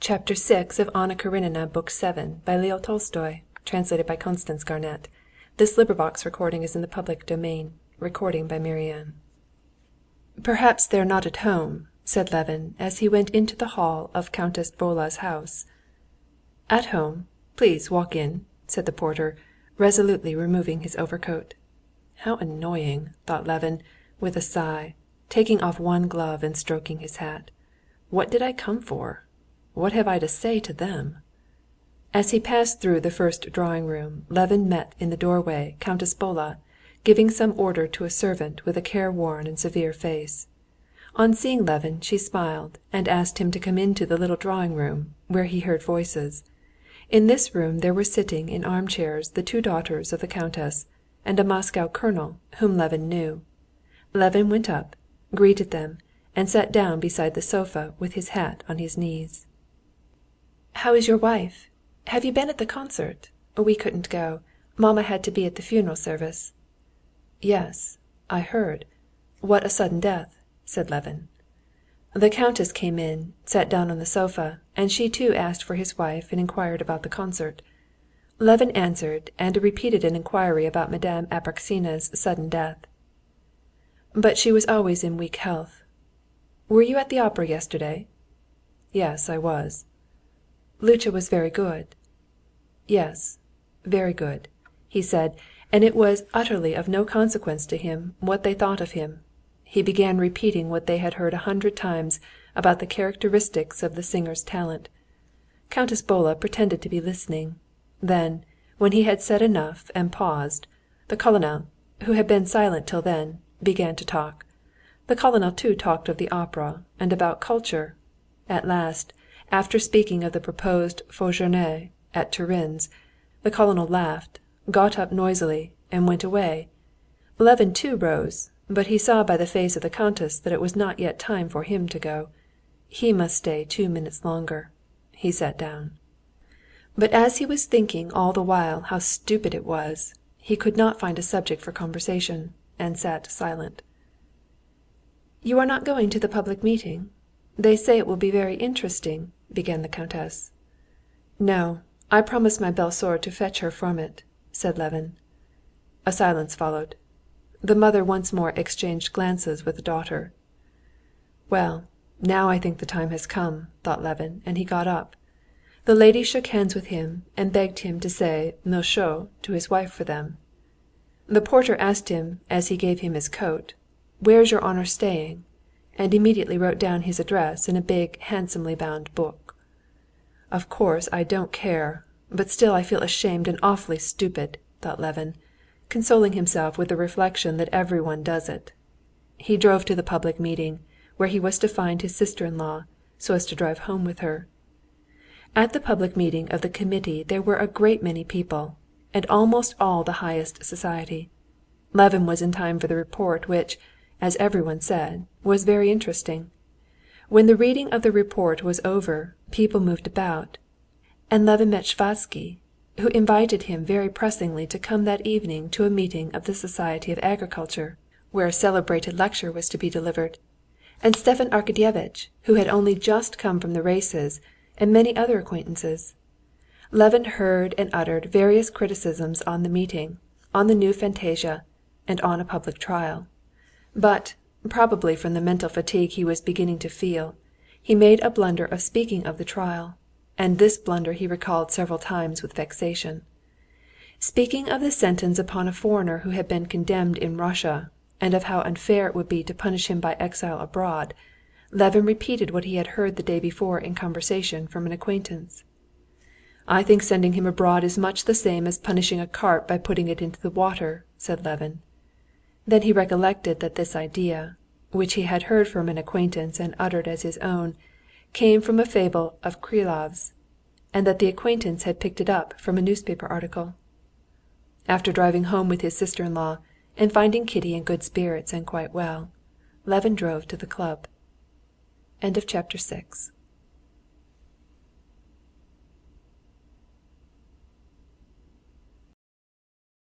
Chapter 6 of Anna Karenina, Book 7, by Leo Tolstoy, translated by Constance Garnett. This recording is in the public domain. Recording by Marianne. "Perhaps they're not at home," said Levin, as he went into the hall of Countess Bola's house. "At home. Please walk in," said the porter, resolutely removing his overcoat. "How annoying!" thought Levin, with a sigh, taking off one glove and stroking his hat. "What did I come for? What have I to say to them?" As he passed through the first drawing-room, Levin met in the doorway Countess Bola, giving some order to a servant with a careworn and severe face. On seeing Levin, she smiled, and asked him to come into the little drawing-room, where he heard voices. In this room there were sitting in armchairs the two daughters of the countess, and a Moscow colonel whom Levin knew. Levin went up, greeted them, and sat down beside the sofa with his hat on his knees. "How is your wife? Have you been at the concert? We couldn't go. Mamma had to be at the funeral service." "Yes, I heard. What a sudden death!" said Levin. The countess came in, sat down on the sofa, and she too asked for his wife and inquired about the concert. Levin answered and repeated an inquiry about Madame Apraksina's sudden death. "But she was always in weak health. Were you at the opera yesterday?" "Yes, I was." "Lucia was very good." "Yes, very good," he said, and it was utterly of no consequence to him what they thought of him. He began repeating what they had heard 100 times about the characteristics of the singer's talent. Countess Bola pretended to be listening. Then, when he had said enough and paused, the colonel, who had been silent till then, began to talk. The colonel too talked of the opera and about culture. At last, after speaking of the proposed faux journée at Turin's, the colonel laughed, got up noisily, and went away. Levin too rose, but he saw by the face of the countess that it was not yet time for him to go. He must stay 2 minutes longer. He sat down. But as he was thinking all the while how stupid it was, he could not find a subject for conversation, and sat silent. "You are not going to the public meeting? They say it will be very interesting," began the countess. "No, I promised my belle-sœur to fetch her from it," said Levin. A silence followed. The mother once more exchanged glances with the daughter. "Well, now I think the time has come," thought Levin, and he got up. The lady shook hands with him and begged him to say "Monsieur" to his wife for them. The porter asked him, as he gave him his coat, "Where's your honor staying?" and immediately wrote down his address in a big, handsomely bound book. "Of course I don't care, but still I feel ashamed and awfully stupid," thought Levin, consoling himself with the reflection that everyone does it. He drove to the public meeting, where he was to find his sister-in-law, so as to drive home with her. At the public meeting of the committee there were a great many people, and almost all the highest society. Levin was in time for the report which, as everyone said, was very interesting. When the reading of the report was over, people moved about, and Levin met Sviazhsky, who invited him very pressingly to come that evening to a meeting of the Society of Agriculture, where a celebrated lecture was to be delivered, and Stepan Arkadyevitch, who had only just come from the races, and many other acquaintances. Levin heard and uttered various criticisms on the meeting, on the new fantasia, and on a public trial. But, probably from the mental fatigue he was beginning to feel, he made a blunder of speaking of the trial, and this blunder he recalled several times with vexation. Speaking of the sentence upon a foreigner who had been condemned in Russia, and of how unfair it would be to punish him by exile abroad, Levin repeated what he had heard the day before in conversation from an acquaintance. "I think sending him abroad is much the same as punishing a carp by putting it into the water," said Levin. Then he recollected that this idea, which he had heard from an acquaintance and uttered as his own, came from a fable of Krylov's, and that the acquaintance had picked it up from a newspaper article. After driving home with his sister-in-law, and finding Kitty in good spirits and quite well, Levin drove to the club. End of chapter 6.